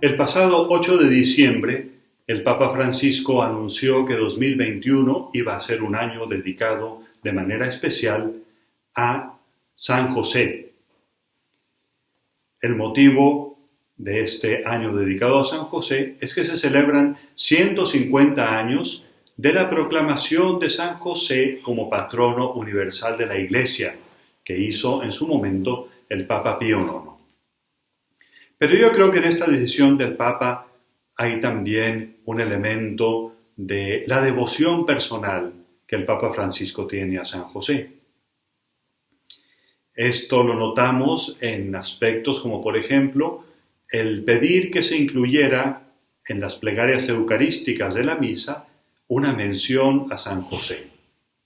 El pasado 8 de diciembre, el Papa Francisco anunció que 2021 iba a ser un año dedicado de manera especial a San José. El motivo de este año dedicado a San José es que se celebran 150 años de la proclamación de San José como patrono universal de la Iglesia, que hizo en su momento el Papa Pío IX. Pero yo creo que en esta decisión del Papa hay también un elemento de la devoción personal que el Papa Francisco tiene a San José. Esto lo notamos en aspectos como, por ejemplo, el pedir que se incluyera en las plegarias eucarísticas de la misa una mención a San José.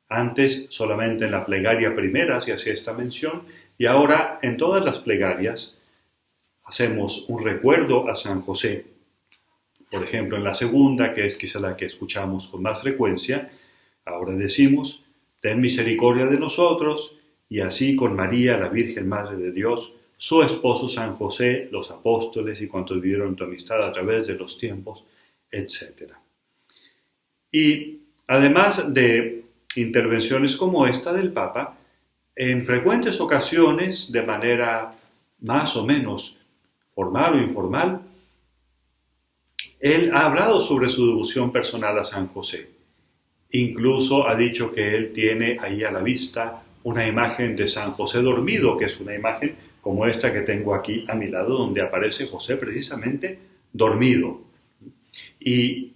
Antes solamente en la plegaria primera se hacía esta mención y ahora en todas las plegarias hacemos un recuerdo a San José. Por ejemplo, en la segunda, que es quizá la que escuchamos con más frecuencia, ahora decimos: ten misericordia de nosotros, y así con María, la Virgen Madre de Dios, su esposo San José, los apóstoles y cuantos vivieron tu amistad a través de los tiempos, etc. Y además de intervenciones como esta del Papa, en frecuentes ocasiones, de manera más o menos formal o informal, él ha hablado sobre su devoción personal a San José. Incluso ha dicho que él tiene ahí a la vista una imagen de San José dormido, que es una imagen como esta que tengo aquí a mi lado, donde aparece José precisamente dormido. Y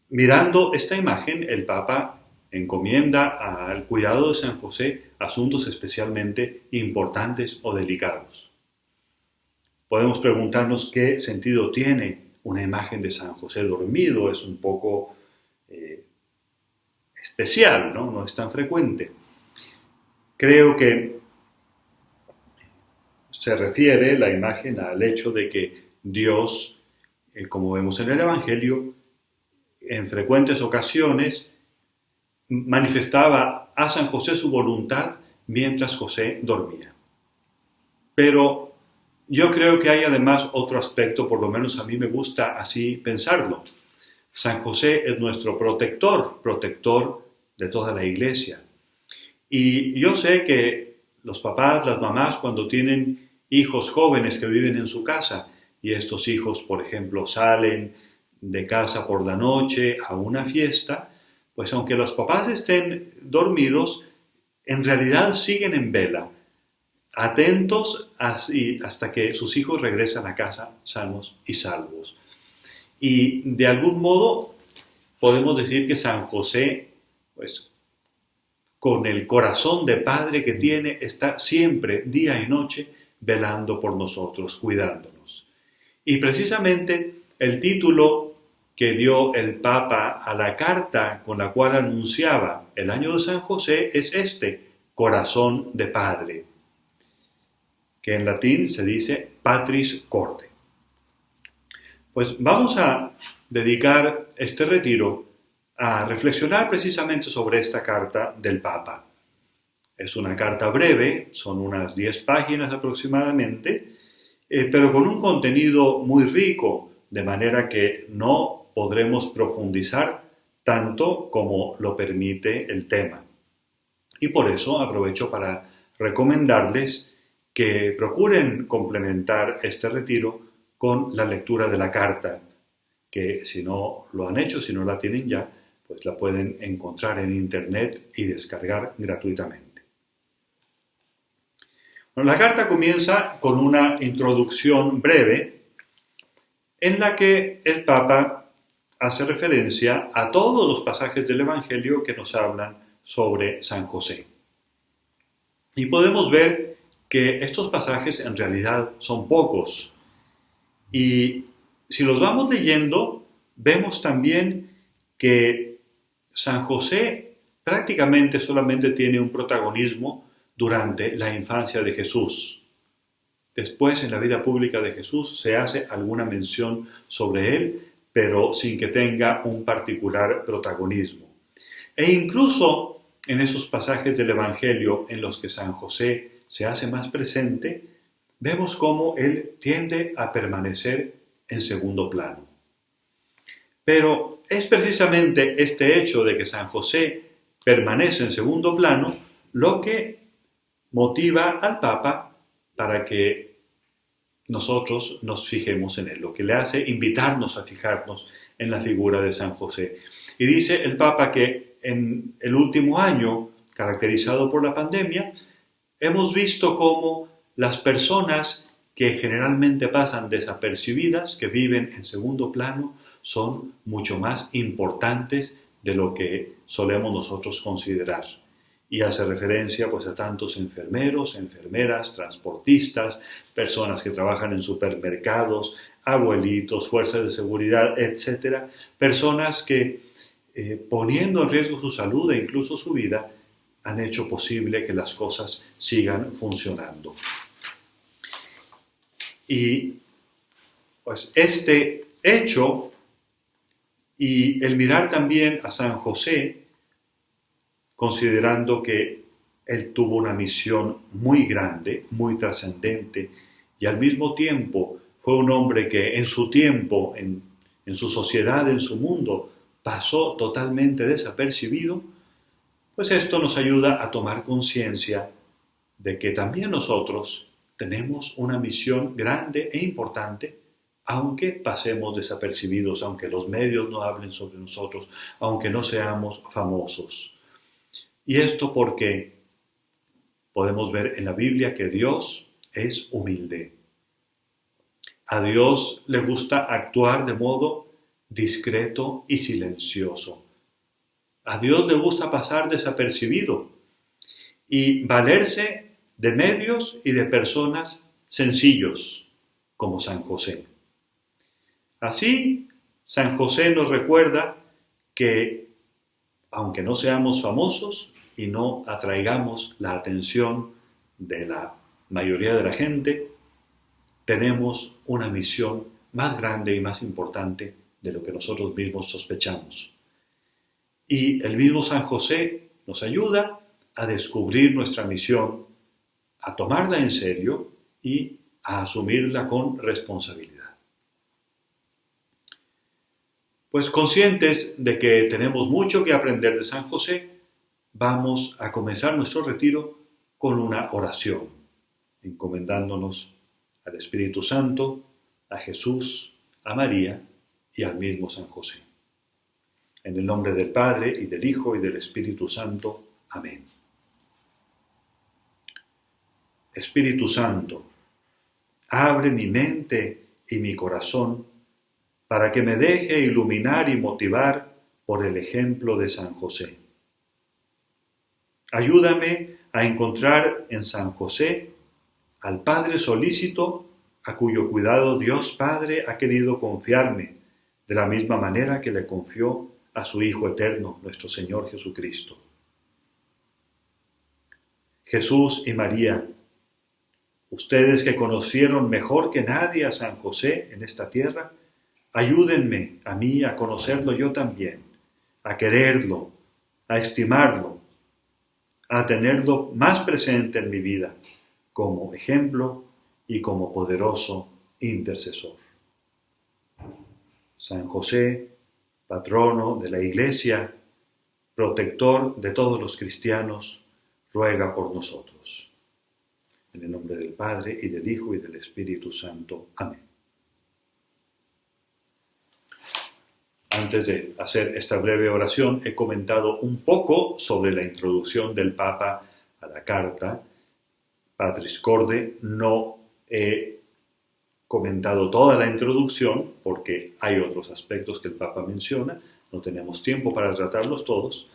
mirando esta imagen, el Papa encomienda al cuidado de San José asuntos especialmente importantes o delicados. Podemos preguntarnos qué sentido tiene una imagen de San José dormido. Es un poco especial, ¿no? No es tan frecuente. Creo que se refiere la imagen al hecho de que Dios, como vemos en el Evangelio, en frecuentes ocasiones manifestaba a San José su voluntad mientras José dormía. Pero yo creo que hay además otro aspecto, por lo menos a mí me gusta así pensarlo. San José es nuestro protector de toda la Iglesia. Y yo sé que los papás, las mamás, cuando tienen hijos jóvenes que viven en su casa y estos hijos, por ejemplo, salen de casa por la noche a una fiesta, pues aunque los papás estén dormidos, en realidad siguen en vela, atentos hasta que sus hijos regresan a casa sanos y salvos. Y de algún modo podemos decir que San José, pues, con el corazón de padre que tiene, está siempre, día y noche, velando por nosotros, cuidándonos. Y precisamente el título que dio el Papa a la carta con la cual anunciaba el año de San José es este: Corazón de Padre, que en latín se dice Patris Corde. Pues vamos a dedicar este retiro a reflexionar precisamente sobre esta carta del Papa. Es una carta breve, son unas 10 páginas aproximadamente, pero con un contenido muy rico, de manera que no podremos profundizar tanto como lo permite el tema. Y por eso aprovecho para recomendarles que procuren complementar este retiro con la lectura de la carta, que si no lo han hecho, si no la tienen ya, pues la pueden encontrar en internet y descargar gratuitamente. Bueno, la carta comienza con una introducción breve en la que el Papa hace referencia a todos los pasajes del Evangelio que nos hablan sobre San José. Y podemos ver que estos pasajes en realidad son pocos. Y si los vamos leyendo, vemos también que San José prácticamente solamente tiene un protagonismo durante la infancia de Jesús. Después, en la vida pública de Jesús, se hace alguna mención sobre él, pero sin que tenga un particular protagonismo. E incluso en esos pasajes del Evangelio en los que San José se hace más presente, vemos cómo él tiende a permanecer en segundo plano. Pero es precisamente este hecho de que San José permanece en segundo plano lo que motiva al Papa para que nosotros nos fijemos en él, lo que le hace invitarnos a fijarnos en la figura de San José. Y dice el Papa que en el último año, caracterizado por la pandemia, hemos visto cómo las personas que generalmente pasan desapercibidas, que viven en segundo plano, son mucho más importantes de lo que solemos nosotros considerar. Y hace referencia pues a tantos enfermeros, enfermeras, transportistas, personas que trabajan en supermercados, abuelitos, fuerzas de seguridad, etcétera, personas que poniendo en riesgo su salud e incluso su vida, han hecho posible que las cosas sigan funcionando. Y pues este hecho y el mirar también a San José, considerando que él tuvo una misión muy grande, muy trascendente, y al mismo tiempo fue un hombre que en su tiempo, en su sociedad, en su mundo, pasó totalmente desapercibido, pues esto nos ayuda a tomar conciencia de que también nosotros tenemos una misión grande e importante, aunque pasemos desapercibidos, aunque los medios no hablen sobre nosotros, aunque no seamos famosos. Y esto porque podemos ver en la Biblia que Dios es humilde. A Dios le gusta actuar de modo discreto y silencioso. A Dios le gusta pasar desapercibido y valerse de medios y de personas sencillos, como San José. Así, San José nos recuerda que, aunque no seamos famosos y no atraigamos la atención de la mayoría de la gente, tenemos una misión más grande y más importante de lo que nosotros mismos sospechamos. Y el mismo San José nos ayuda a descubrir nuestra misión, a tomarla en serio y a asumirla con responsabilidad. Pues conscientes de que tenemos mucho que aprender de San José, vamos a comenzar nuestro retiro con una oración, encomendándonos al Espíritu Santo, a Jesús, a María y al mismo San José. En el nombre del Padre, y del Hijo, y del Espíritu Santo. Amén. Espíritu Santo, abre mi mente y mi corazón para que me deje iluminar y motivar por el ejemplo de San José. Ayúdame a encontrar en San José al Padre solícito a cuyo cuidado Dios Padre ha querido confiarme, de la misma manera que le confió a su Hijo eterno, nuestro Señor Jesucristo. Jesús y María, ustedes que conocieron mejor que nadie a San José en esta tierra, ayúdenme a mí a conocerlo yo también, a quererlo, a estimarlo, a tenerlo más presente en mi vida, como ejemplo y como poderoso intercesor. San José, patrono de la Iglesia, protector de todos los cristianos, ruega por nosotros. En el nombre del Padre, y del Hijo, y del Espíritu Santo. Amén. Antes de hacer esta breve oración, he comentado un poco sobre la introducción del Papa a la carta Patris Corde. No he comentado toda la introducción porque hay otros aspectos que el Papa menciona, no tenemos tiempo para tratarlos todos.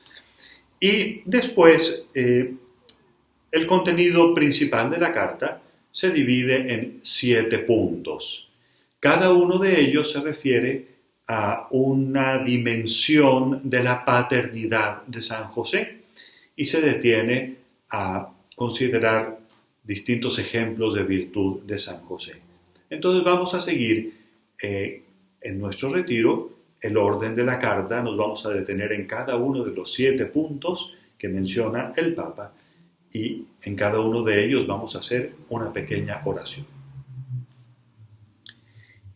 Y después, el contenido principal de la carta se divide en 7 puntos. Cada uno de ellos se refiere a una dimensión de la paternidad de San José y se detiene a considerar distintos ejemplos de virtud de San José. Entonces vamos a seguir en nuestro retiro el orden de la carta, nos vamos a detener en cada uno de los 7 puntos que menciona el Papa y en cada uno de ellos vamos a hacer una pequeña oración.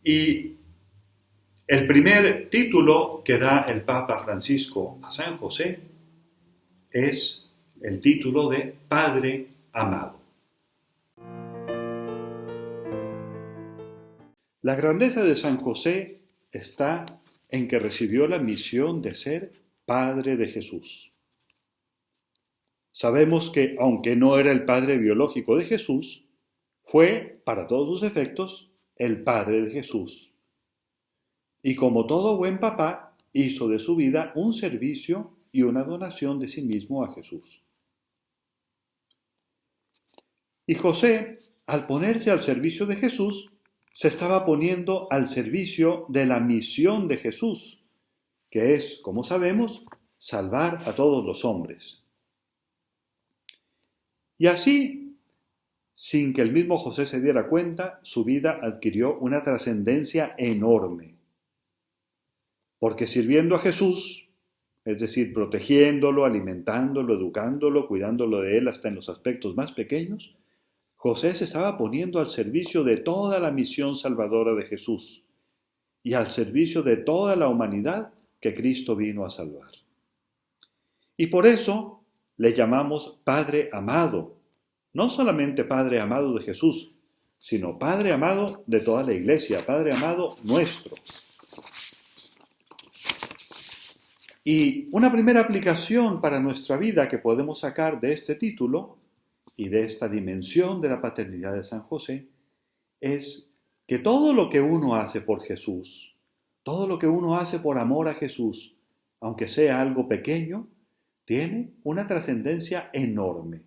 Y El primer título que da el Papa Francisco a San José es el título de Padre amado. La grandeza de San José está en que recibió la misión de ser Padre de Jesús. Sabemos que, aunque no era el padre biológico de Jesús, fue, para todos sus efectos, el Padre de Jesús. Y como todo buen papá, hizo de su vida un servicio y una donación de sí mismo a Jesús. Y José, al ponerse al servicio de Jesús, se estaba poniendo al servicio de la misión de Jesús, que es, como sabemos, salvar a todos los hombres. Y así, sin que el mismo José se diera cuenta, su vida adquirió una trascendencia enorme. Porque sirviendo a Jesús, es decir, protegiéndolo, alimentándolo, educándolo, cuidándolo de él hasta en los aspectos más pequeños, José se estaba poniendo al servicio de toda la misión salvadora de Jesús y al servicio de toda la humanidad que Cristo vino a salvar. Y por eso le llamamos Padre amado, no solamente Padre amado de Jesús, sino Padre amado de toda la Iglesia, Padre amado nuestro. Y una primera aplicación para nuestra vida que podemos sacar de este título y de esta dimensión de la paternidad de San José es que todo lo que uno hace por Jesús, todo lo que uno hace por amor a Jesús, aunque sea algo pequeño, tiene una trascendencia enorme,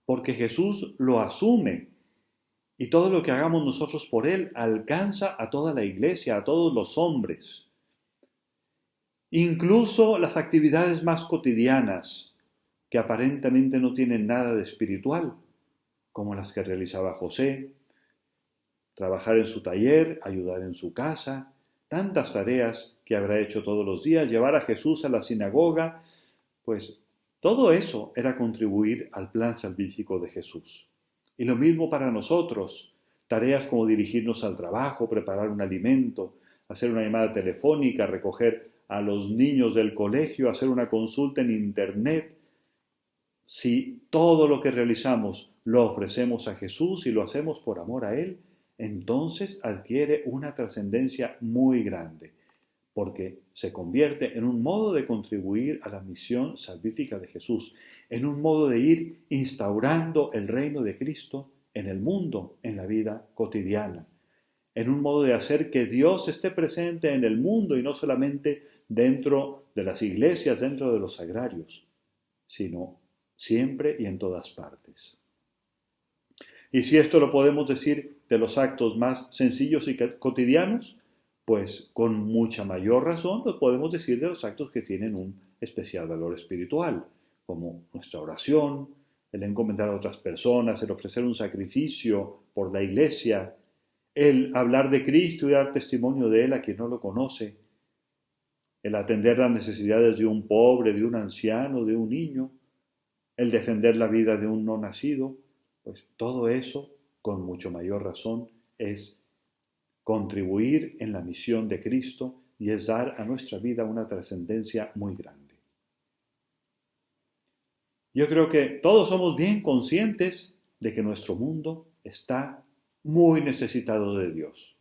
porque Jesús lo asume y todo lo que hagamos nosotros por Él alcanza a toda la Iglesia, a todos los hombres. Incluso las actividades más cotidianas, que aparentemente no tienen nada de espiritual, como las que realizaba José, trabajar en su taller, ayudar en su casa, tantas tareas que habrá hecho todos los días, llevar a Jesús a la sinagoga, pues todo eso era contribuir al plan salvífico de Jesús. Y lo mismo para nosotros, tareas como dirigirnos al trabajo, preparar un alimento, hacer una llamada telefónica, recoger a los niños del colegio, hacer una consulta en internet. Si todo lo que realizamos lo ofrecemos a Jesús y lo hacemos por amor a Él, entonces adquiere una trascendencia muy grande, porque se convierte en un modo de contribuir a la misión salvífica de Jesús, en un modo de ir instaurando el reino de Cristo en el mundo, en la vida cotidiana, en un modo de hacer que Dios esté presente en el mundo y no solamente dentro de las iglesias, dentro de los sagrarios, sino siempre y en todas partes. Y si esto lo podemos decir de los actos más sencillos y cotidianos, pues con mucha mayor razón lo podemos decir de los actos que tienen un especial valor espiritual, como nuestra oración, el encomendar a otras personas, el ofrecer un sacrificio por la iglesia, el hablar de Cristo y dar testimonio de Él a quien no lo conoce, el atender las necesidades de un pobre, de un anciano, de un niño, el defender la vida de un no nacido, pues todo eso, con mucho mayor razón, es contribuir en la misión de Cristo y es dar a nuestra vida una trascendencia muy grande. Yo creo que todos somos bien conscientes de que nuestro mundo está muy necesitado de Dios.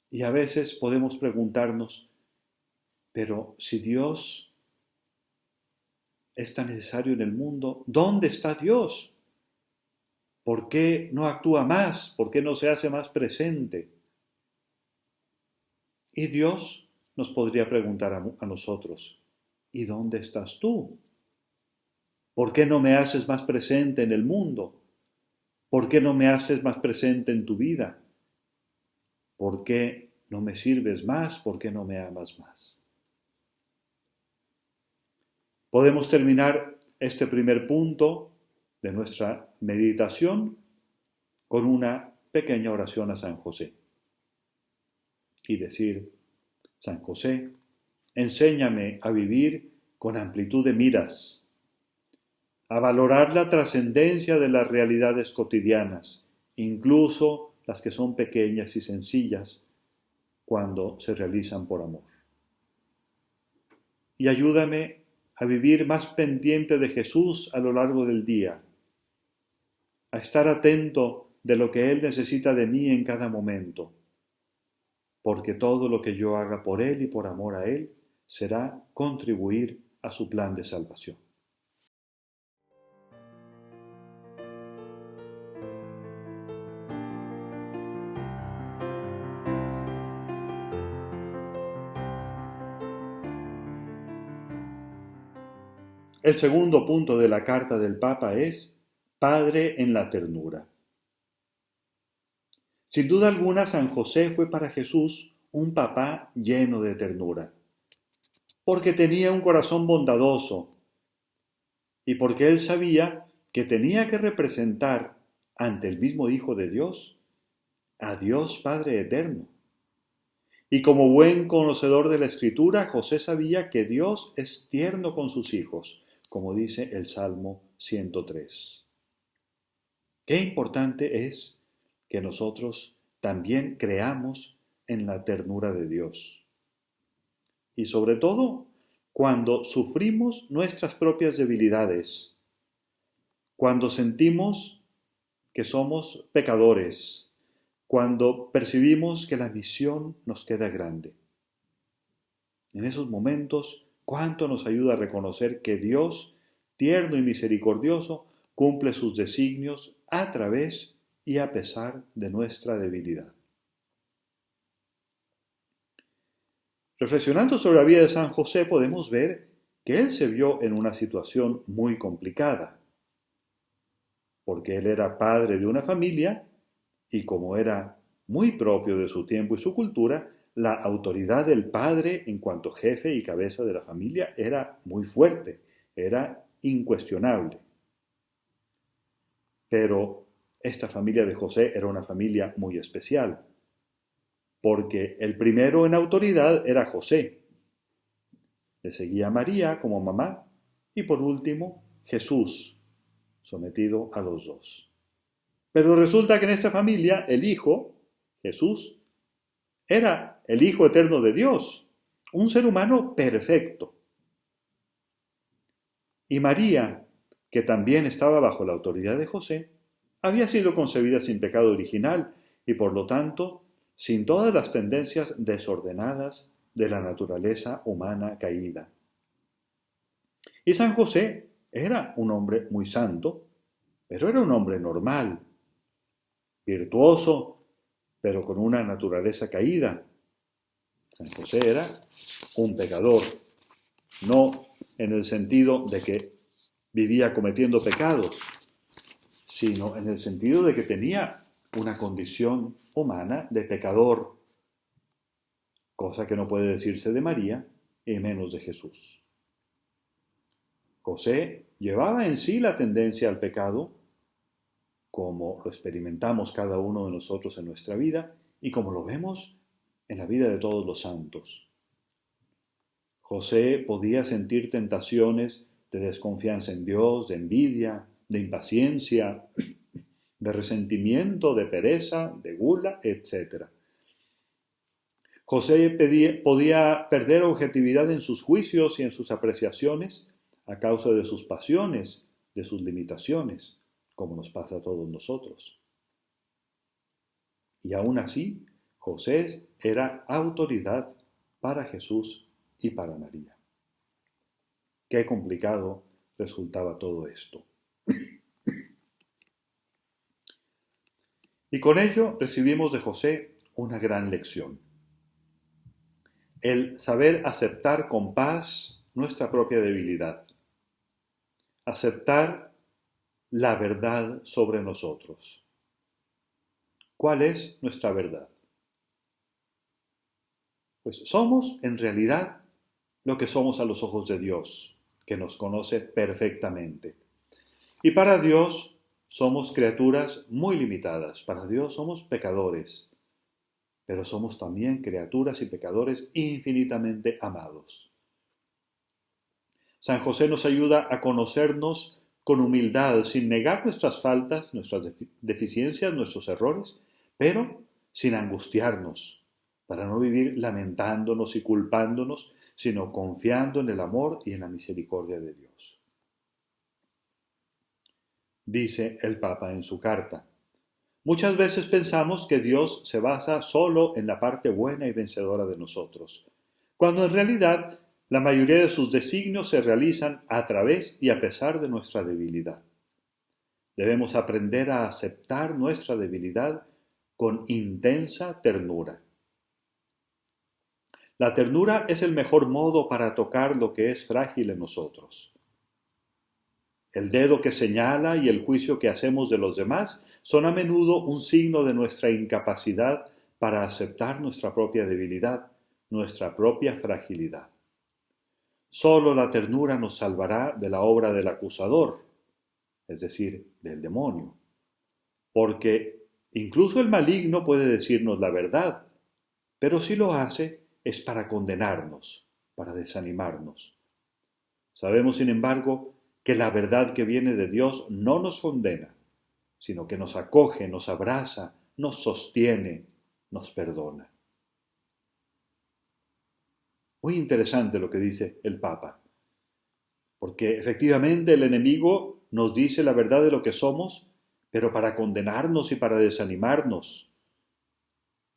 Y a veces podemos preguntarnos, pero si Dios es tan necesario en el mundo, ¿dónde está Dios? ¿Por qué no actúa más? ¿Por qué no se hace más presente? Y Dios nos podría preguntar a nosotros, ¿y dónde estás tú? ¿Por qué no me haces más presente en el mundo? ¿Por qué no me haces más presente en tu vida? ¿Por qué no me sirves más? ¿Por qué no me amas más? Podemos terminar este primer punto de nuestra meditación con una pequeña oración a San José y decir: San José, enséñame a vivir con amplitud de miras, a valorar la trascendencia de las realidades cotidianas, incluso las que son pequeñas y sencillas, cuando se realizan por amor. Y ayúdame a vivir más pendiente de Jesús a lo largo del día, a estar atento de lo que Él necesita de mí en cada momento, porque todo lo que yo haga por Él y por amor a Él será contribuir a su plan de salvación. El segundo punto de la carta del Papa es Padre en la ternura. Sin duda alguna, San José fue para Jesús un papá lleno de ternura, porque tenía un corazón bondadoso y porque él sabía que tenía que representar ante el mismo Hijo de Dios a Dios Padre eterno. Y como buen conocedor de la Escritura, José sabía que Dios es tierno con sus hijos, como dice el Salmo 103. Qué importante es que nosotros también creamos en la ternura de Dios. Y sobre todo, cuando sufrimos nuestras propias debilidades, cuando sentimos que somos pecadores, cuando percibimos que la misión nos queda grande. En esos momentos, cuánto nos ayuda a reconocer que Dios, tierno y misericordioso, cumple sus designios a través y a pesar de nuestra debilidad. Reflexionando sobre la vida de San José, podemos ver que él se vio en una situación muy complicada, porque él era padre de una familia y como era muy propio de su tiempo y su cultura, la autoridad del padre en cuanto jefe y cabeza de la familia era muy fuerte, era incuestionable. Pero esta familia de José era una familia muy especial, porque el primero en autoridad era José. Le seguía María como mamá y por último Jesús, sometido a los dos. Pero resulta que en esta familia el Hijo, Jesús, era el Hijo eterno de Dios, un ser humano perfecto. Y María, que también estaba bajo la autoridad de José, había sido concebida sin pecado original y por lo tanto sin todas las tendencias desordenadas de la naturaleza humana caída. Y San José era un hombre muy santo, pero era un hombre normal, virtuoso, pero con una naturaleza caída. San José era un pecador, no en el sentido de que vivía cometiendo pecados, sino en el sentido de que tenía una condición humana de pecador, cosa que no puede decirse de María y menos de Jesús. José llevaba en sí la tendencia al pecado, como lo experimentamos cada uno de nosotros en nuestra vida y como lo vemos en la vida de todos los santos. José podía sentir tentaciones de desconfianza en Dios, de envidia, de impaciencia, de resentimiento, de pereza, de gula, etc. José podía perder objetividad en sus juicios y en sus apreciaciones a causa de sus pasiones, de sus limitaciones, como nos pasa a todos nosotros. Y aún así, José era autoridad para Jesús y para María. Qué complicado resultaba todo esto. Y con ello recibimos de José una gran lección. El saber aceptar con paz nuestra propia debilidad. Aceptar la verdad sobre nosotros. ¿Cuál es nuestra verdad? Pues somos en realidad lo que somos a los ojos de Dios, que nos conoce perfectamente. Y para Dios somos criaturas muy limitadas, para Dios somos pecadores, pero somos también criaturas y pecadores infinitamente amados. San José nos ayuda a conocernos con humildad, sin negar nuestras faltas, nuestras deficiencias, nuestros errores, pero sin angustiarnos, para no vivir lamentándonos y culpándonos, sino confiando en el amor y en la misericordia de Dios. Dice el Papa en su carta: muchas veces pensamos que Dios se basa solo en la parte buena y vencedora de nosotros, cuando en realidad la mayoría de sus designios se realizan a través y a pesar de nuestra debilidad. Debemos aprender a aceptar nuestra debilidad con intensa ternura. La ternura es el mejor modo para tocar lo que es frágil en nosotros. El dedo que señala y el juicio que hacemos de los demás son a menudo un signo de nuestra incapacidad para aceptar nuestra propia debilidad, nuestra propia fragilidad. Solo la ternura nos salvará de la obra del acusador, es decir, del demonio, porque incluso el maligno puede decirnos la verdad, pero si lo hace es para condenarnos, para desanimarnos. Sabemos, sin embargo, que la verdad que viene de Dios no nos condena, sino que nos acoge, nos abraza, nos sostiene, nos perdona. Muy interesante lo que dice el Papa, porque efectivamente el enemigo nos dice la verdad de lo que somos, pero para condenarnos y para desanimarnos,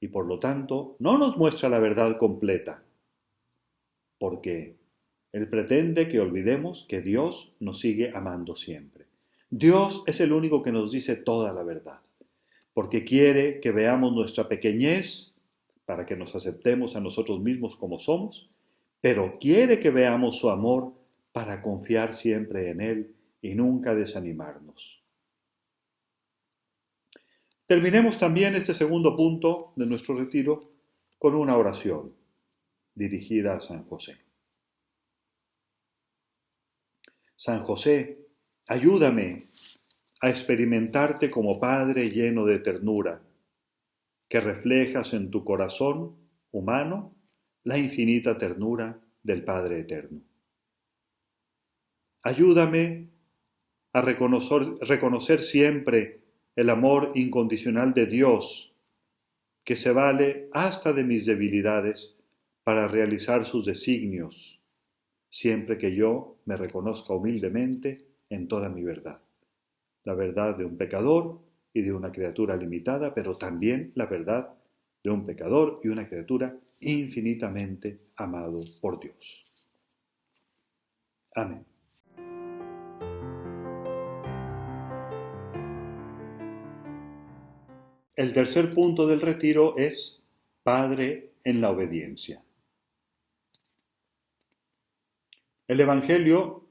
y por lo tanto no nos muestra la verdad completa, porque él pretende que olvidemos que Dios nos sigue amando siempre. Dios es el único que nos dice toda la verdad, porque quiere que veamos nuestra pequeñez para que nos aceptemos a nosotros mismos como somos, pero quiere que veamos su amor para confiar siempre en Él y nunca desanimarnos. Terminemos también este segundo punto de nuestro retiro con una oración dirigida a San José. San José, ayúdame a experimentarte como Padre lleno de ternura, que reflejas en tu corazón humano la infinita ternura del Padre eterno. Ayúdame a reconocer siempre el amor incondicional de Dios, que se vale hasta de mis debilidades para realizar sus designios, siempre que yo me reconozca humildemente en toda mi verdad. La verdad de un pecador y de una criatura limitada, pero también la verdad de un pecador y una criatura infinitamente amado por Dios. Amén. El tercer punto del retiro es Padre en la obediencia. El Evangelio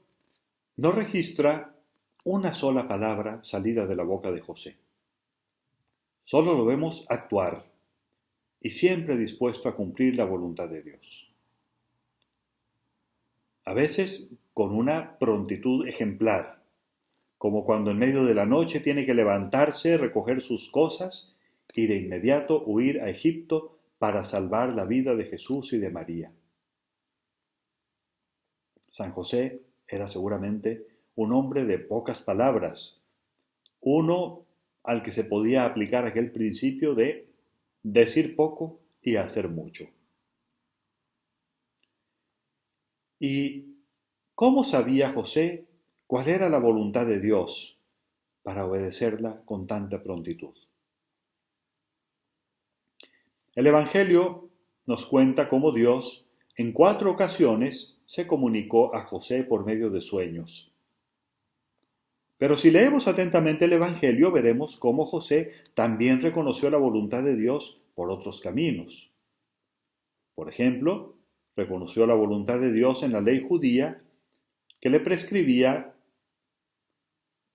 no registra una sola palabra salida de la boca de José. Solo lo vemos actuar y siempre dispuesto a cumplir la voluntad de Dios. A veces con una prontitud ejemplar, como cuando en medio de la noche tiene que levantarse, recoger sus cosas y de inmediato huir a Egipto para salvar la vida de Jesús y de María. San José era seguramente un hombre de pocas palabras, uno al que se podía aplicar aquel principio de decir poco y hacer mucho. ¿Y cómo sabía José cuál era la voluntad de Dios para obedecerla con tanta prontitud? El Evangelio nos cuenta cómo Dios en 4 ocasiones se comunicó a José por medio de sueños. Pero si leemos atentamente el Evangelio, veremos cómo José también reconoció la voluntad de Dios por otros caminos. Por ejemplo, reconoció la voluntad de Dios en la ley judía que le prescribía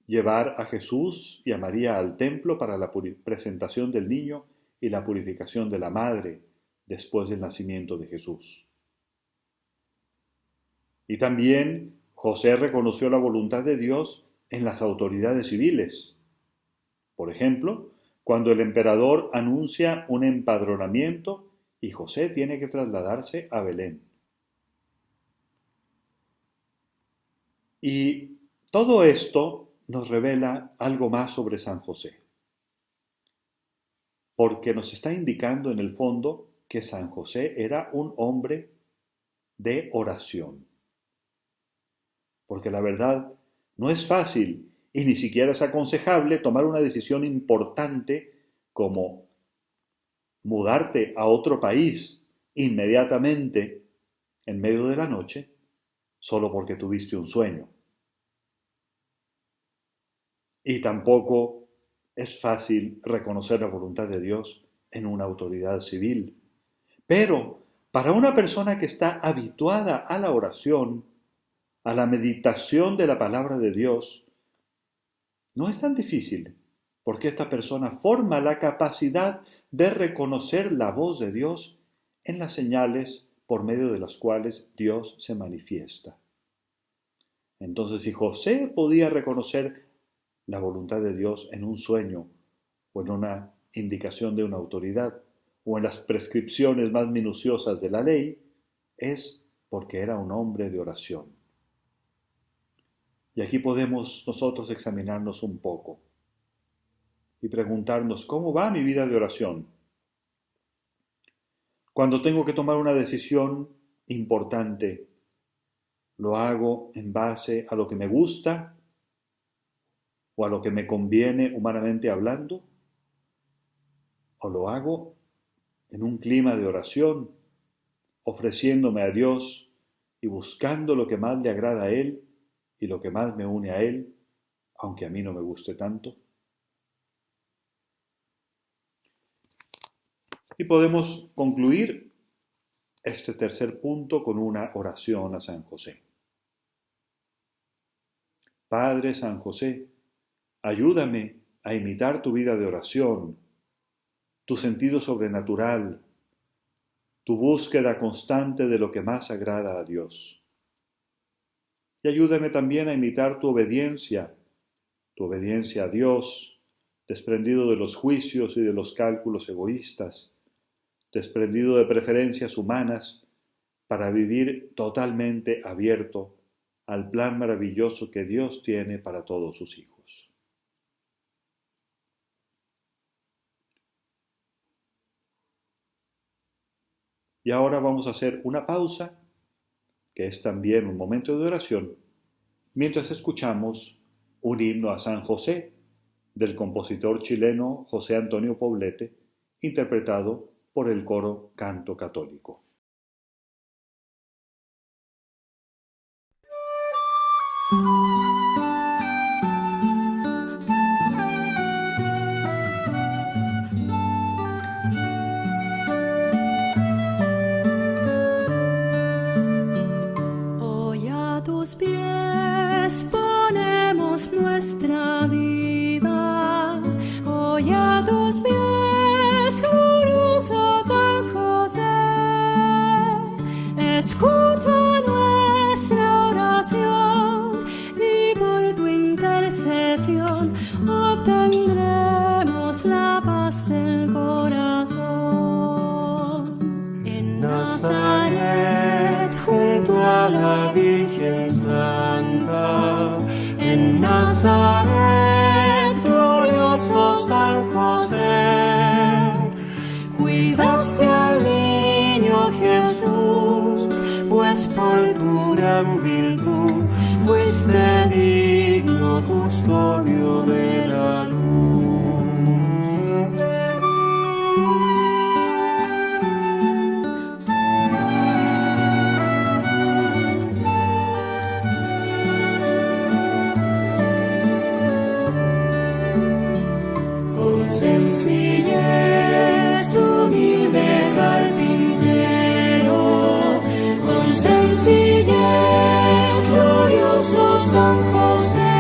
llevar a Jesús y a María al templo para la presentación del niño y la purificación de la madre después del nacimiento de Jesús. Y también José reconoció la voluntad de Dios en las autoridades civiles. Por ejemplo, cuando el emperador anuncia un empadronamiento y José tiene que trasladarse a Belén. Y todo esto nos revela algo más sobre San José, porque nos está indicando en el fondo que San José era un hombre de oración. Porque la verdad no es fácil y ni siquiera es aconsejable tomar una decisión importante como mudarte a otro país inmediatamente en medio de la noche solo porque tuviste un sueño. Y tampoco es fácil reconocer la voluntad de Dios en una autoridad civil. Pero para una persona que está habituada a la oración, a la meditación de la palabra de Dios, no es tan difícil, porque esta persona forma la capacidad de reconocer la voz de Dios en las señales por medio de las cuales Dios se manifiesta. Entonces, si José podía reconocer la voluntad de Dios en un sueño o en una indicación de una autoridad o en las prescripciones más minuciosas de la ley, es porque era un hombre de oración. Y aquí podemos nosotros examinarnos un poco y preguntarnos, ¿cómo va mi vida de oración? Cuando tengo que tomar una decisión importante, ¿lo hago en base a lo que me gusta o a lo que me conviene humanamente hablando? ¿O lo hago en un clima de oración, ofreciéndome a Dios y buscando lo que más le agrada a Él y lo que más me une a Él, aunque a mí no me guste tanto? Y podemos concluir este tercer punto con una oración a San José. Padre San José, ayúdame a imitar tu vida de oración, tu sentido sobrenatural, tu búsqueda constante de lo que más agrada a Dios. Y ayúdame también a imitar tu obediencia a Dios, desprendido de los juicios y de los cálculos egoístas, desprendido de preferencias humanas, para vivir totalmente abierto al plan maravilloso que Dios tiene para todos sus hijos. Y ahora vamos a hacer una pausa, que es también un momento de oración, mientras escuchamos un himno a San José, del compositor chileno José Antonio Poblete, interpretado por el coro Canto Católico. Hoy a tus pies ponemos nuestra vida, hoy a tus pies, glorioso San José, escucha nuestra oración y por tu intercesión obtendremos la paz del corazón. En Nazaret, junto a la Virgen Santa, en Nazaret, glorioso San José, cuidaste al niño Jesús, pues por tu gran virtud fuiste digno custodio de la luz. Con sencillez, humilde carpintero, con sencillez, glorioso San José,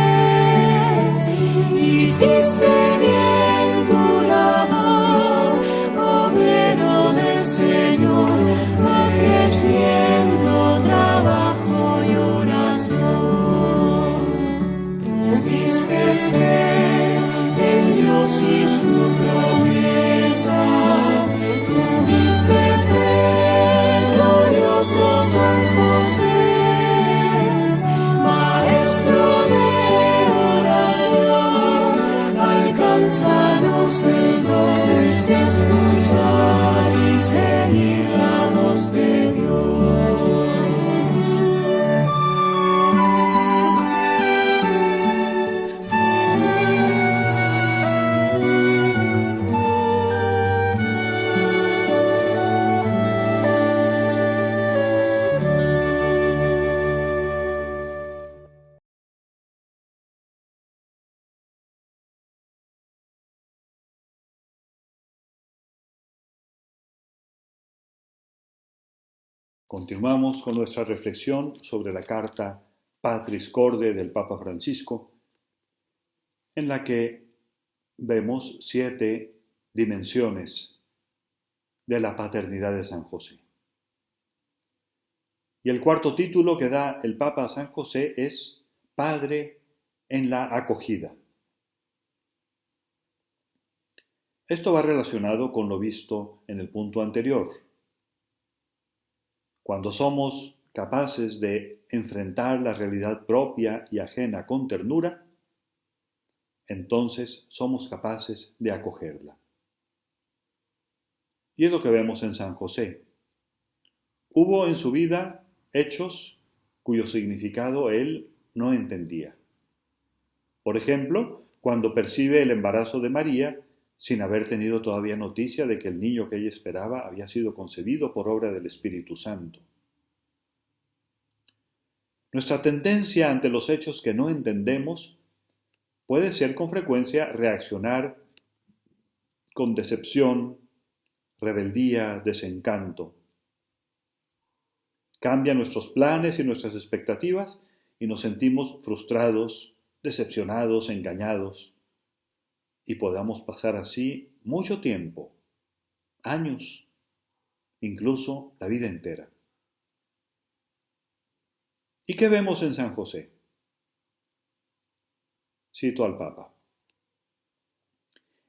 hiciste bien tu labor, obrero del Señor, ofreciendo trabajo y oración. Tuviste fe en Dios y su promesa, tuviste fe, glorioso San José, maestro de oración, alcánzanos el don de escuchar y seguir. Continuamos con nuestra reflexión sobre la carta Patris Corde del Papa Francisco, en la que vemos 7 dimensiones de la paternidad de San José. Y el cuarto título que da el Papa a San José es Padre en la acogida. Esto va relacionado con lo visto en el punto anterior. Cuando somos capaces de enfrentar la realidad propia y ajena con ternura, entonces somos capaces de acogerla. Y es lo que vemos en San José. Hubo en su vida hechos cuyo significado él no entendía. Por ejemplo, cuando percibe el embarazo de María, sin haber tenido todavía noticia de que el niño que ella esperaba había sido concebido por obra del Espíritu Santo. Nuestra tendencia ante los hechos que no entendemos puede ser con frecuencia reaccionar con decepción, rebeldía, desencanto. Cambia nuestros planes y nuestras expectativas y nos sentimos frustrados, decepcionados, engañados. Y podamos pasar así mucho tiempo, años, incluso la vida entera. ¿Y qué vemos en San José? Cito al Papa.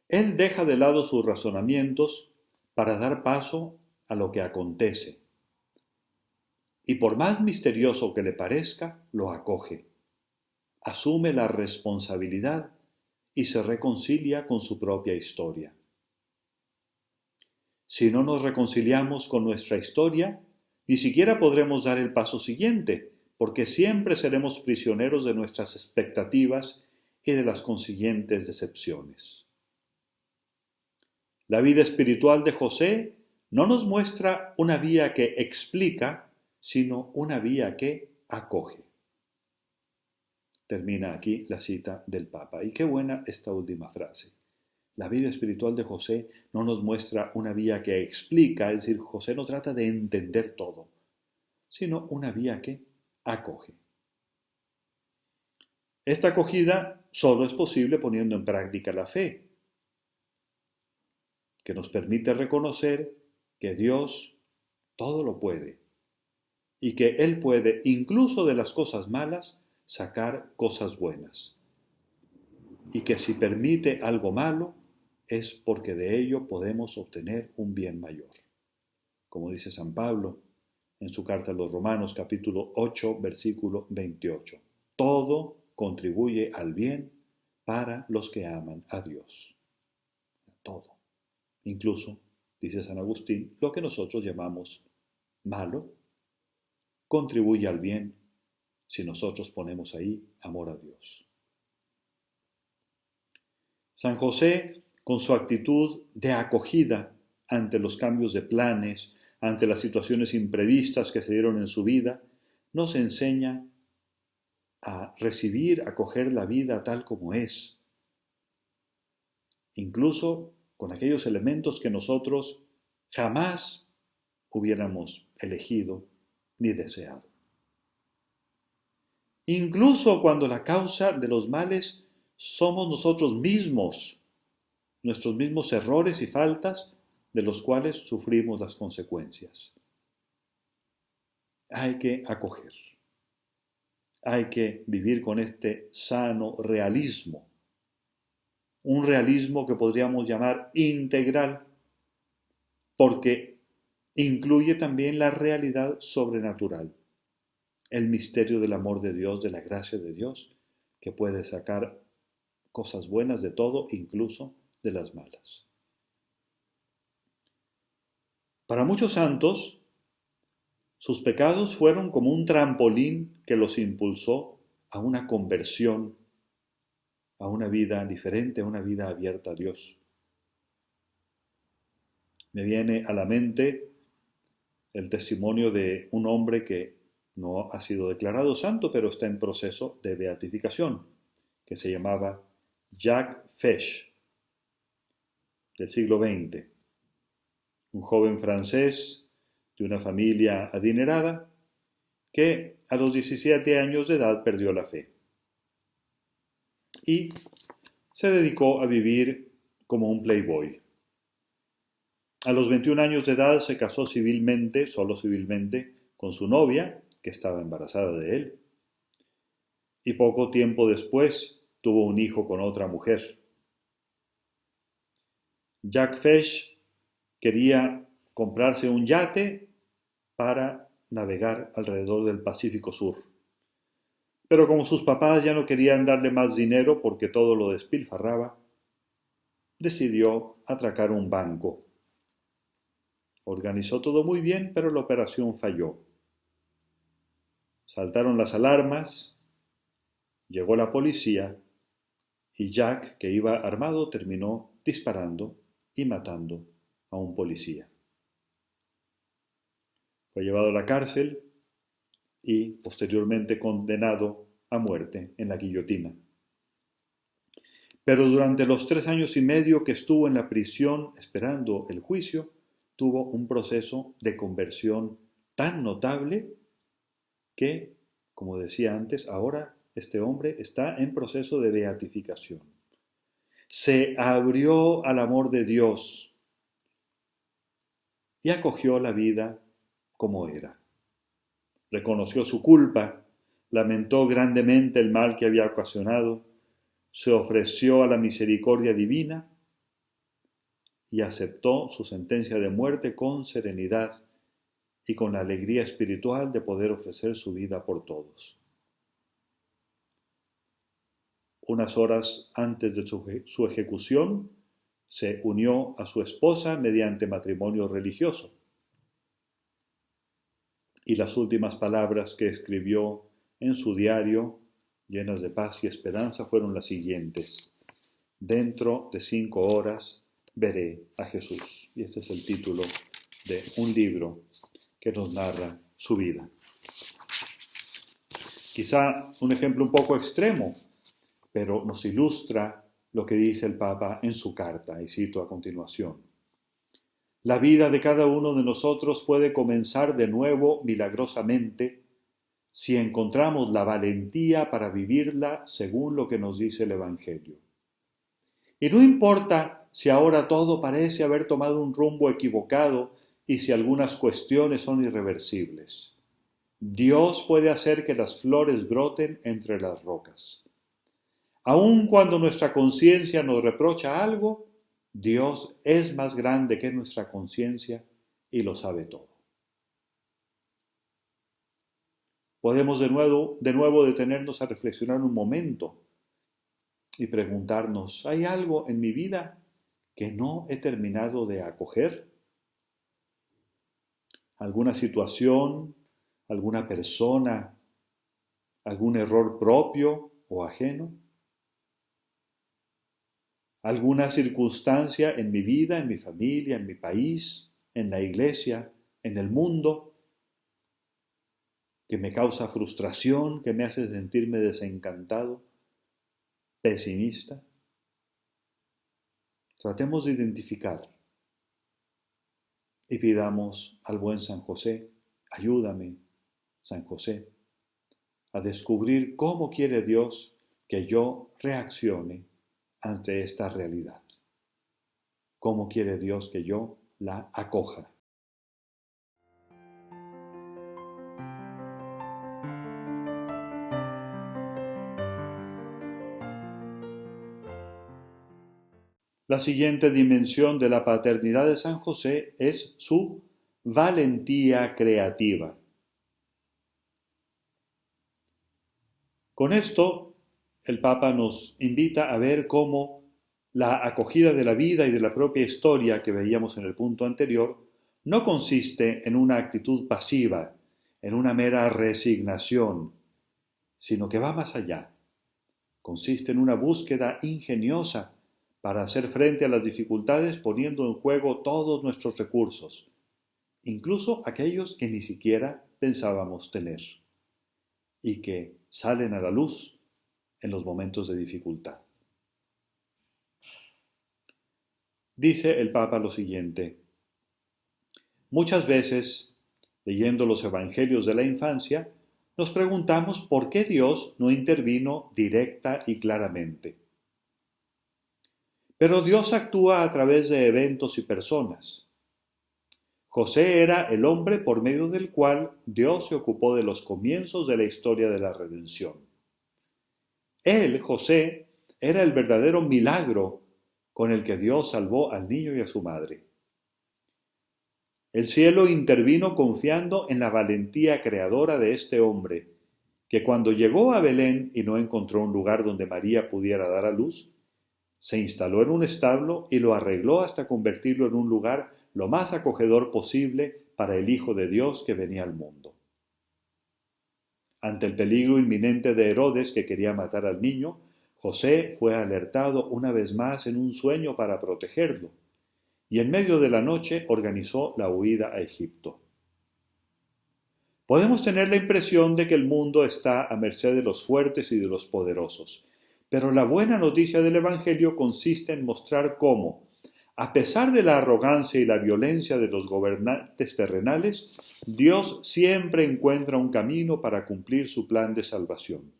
Él deja de lado sus razonamientos para dar paso a lo que acontece. Y por más misterioso que le parezca, lo acoge. Asume la responsabilidad y se reconcilia con su propia historia. Si no nos reconciliamos con nuestra historia, ni siquiera podremos dar el paso siguiente, porque siempre seremos prisioneros de nuestras expectativas y de las consiguientes decepciones. La vida espiritual de José no nos muestra una vía que explica, sino una vía que acoge. Termina aquí la cita del Papa. Y qué buena esta última frase. La vida espiritual de José no nos muestra una vía que explica, es decir, José no trata de entender todo, sino una vía que acoge. Esta acogida solo es posible poniendo en práctica la fe, que nos permite reconocer que Dios todo lo puede y que Él puede, incluso de las cosas malas, sacar cosas buenas. Y que si permite algo malo, es porque de ello podemos obtener un bien mayor. Como dice San Pablo en su carta a los Romanos, capítulo 8, versículo 28. Todo contribuye al bien para los que aman a Dios. Todo. Incluso, dice San Agustín, lo que nosotros llamamos malo, contribuye al bien si nosotros ponemos ahí amor a Dios. San José, con su actitud de acogida ante los cambios de planes, ante las situaciones imprevistas que se dieron en su vida, nos enseña a recibir, a acoger la vida tal como es, incluso con aquellos elementos que nosotros jamás hubiéramos elegido ni deseado. Incluso cuando la causa de los males somos nosotros mismos, nuestros mismos errores y faltas de los cuales sufrimos las consecuencias. Hay que acoger, hay que vivir con este sano realismo, un realismo que podríamos llamar integral, porque incluye también la realidad sobrenatural, el misterio del amor de Dios, de la gracia de Dios, que puede sacar cosas buenas de todo, incluso de las malas. Para muchos santos, sus pecados fueron como un trampolín que los impulsó a una conversión, a una vida diferente, a una vida abierta a Dios. Me viene a la mente el testimonio de un hombre que no ha sido declarado santo, pero está en proceso de beatificación, que se llamaba Jacques Fesch, del siglo XX. Un joven francés de una familia adinerada que a los 17 años de edad perdió la fe y se dedicó a vivir como un playboy. A los 21 años de edad se casó civilmente, solo civilmente, con su novia, que estaba embarazada de él, y poco tiempo después tuvo un hijo con otra mujer. Jack Fesh quería comprarse un yate para navegar alrededor del Pacífico Sur. Pero como sus papás ya no querían darle más dinero porque todo lo despilfarraba, decidió atracar un banco. Organizó todo muy bien, pero la operación falló. Saltaron las alarmas, llegó la policía y Jack, que iba armado, terminó disparando y matando a un policía. Fue llevado a la cárcel y posteriormente condenado a muerte en la guillotina. Pero durante los 3 años y medio que estuvo en la prisión esperando el juicio, tuvo un proceso de conversión tan notable que, como decía antes, ahora este hombre está en proceso de beatificación. Se abrió al amor de Dios y acogió la vida como era. Reconoció su culpa, lamentó grandemente el mal que había ocasionado, se ofreció a la misericordia divina y aceptó su sentencia de muerte con serenidad y con la alegría espiritual de poder ofrecer su vida por todos. Unas horas antes de su ejecución, se unió a su esposa mediante matrimonio religioso. Y las últimas palabras que escribió en su diario, llenas de paz y esperanza, fueron las siguientes: dentro de 5 horas veré a Jesús. Y este es el título de un libro que nos narra su vida. Quizá un ejemplo un poco extremo, pero nos ilustra lo que dice el Papa en su carta, y cito a continuación: la vida de cada uno de nosotros puede comenzar de nuevo milagrosamente si encontramos la valentía para vivirla según lo que nos dice el Evangelio. Y no importa si ahora todo parece haber tomado un rumbo equivocado y si algunas cuestiones son irreversibles. Dios puede hacer que las flores broten entre las rocas. Aun cuando nuestra conciencia nos reprocha algo, Dios es más grande que nuestra conciencia y lo sabe todo. Podemos de nuevo detenernos a reflexionar un momento y preguntarnos: ¿hay algo en mi vida que no he terminado de acoger? ¿Alguna situación, alguna persona, algún error propio o ajeno? ¿Alguna circunstancia en mi vida, en mi familia, en mi país, en la iglesia, en el mundo, que me causa frustración, que me hace sentirme desencantado, pesimista? Tratemos de identificar y pidamos al buen San José: ayúdame, San José, a descubrir cómo quiere Dios que yo reaccione ante esta realidad. ¿Cómo quiere Dios que yo la acoja? La siguiente dimensión de la paternidad de San José es su valentía creativa. Con esto, el Papa nos invita a ver cómo la acogida de la vida y de la propia historia que veíamos en el punto anterior no consiste en una actitud pasiva, en una mera resignación, sino que va más allá. Consiste en una búsqueda ingeniosa para hacer frente a las dificultades poniendo en juego todos nuestros recursos, incluso aquellos que ni siquiera pensábamos tener, y que salen a la luz en los momentos de dificultad. Dice el Papa lo siguiente: muchas veces Leyendo los evangelios de la infancia, nos preguntamos por qué Dios no intervino directa y claramente. Pero Dios actúa a través de eventos y personas. José era el hombre por medio del cual Dios se ocupó de los comienzos de la historia de la redención. Él, José, era el verdadero milagro con el que Dios salvó al niño y a su madre. El cielo intervino confiando en la valentía creadora de este hombre, que cuando llegó a Belén y no encontró un lugar donde María pudiera dar a luz, se instaló en un establo y lo arregló hasta convertirlo en un lugar lo más acogedor posible para el Hijo de Dios que venía al mundo. Ante el peligro inminente de Herodes, que quería matar al niño, José fue alertado una vez más en un sueño para protegerlo, y en medio de la noche organizó la huida a Egipto. Podemos tener la impresión de que el mundo está a merced de los fuertes y de los poderosos, pero la buena noticia del Evangelio consiste en mostrar cómo, a pesar de la arrogancia y la violencia de los gobernantes terrenales, Dios siempre encuentra un camino para cumplir su plan de salvación.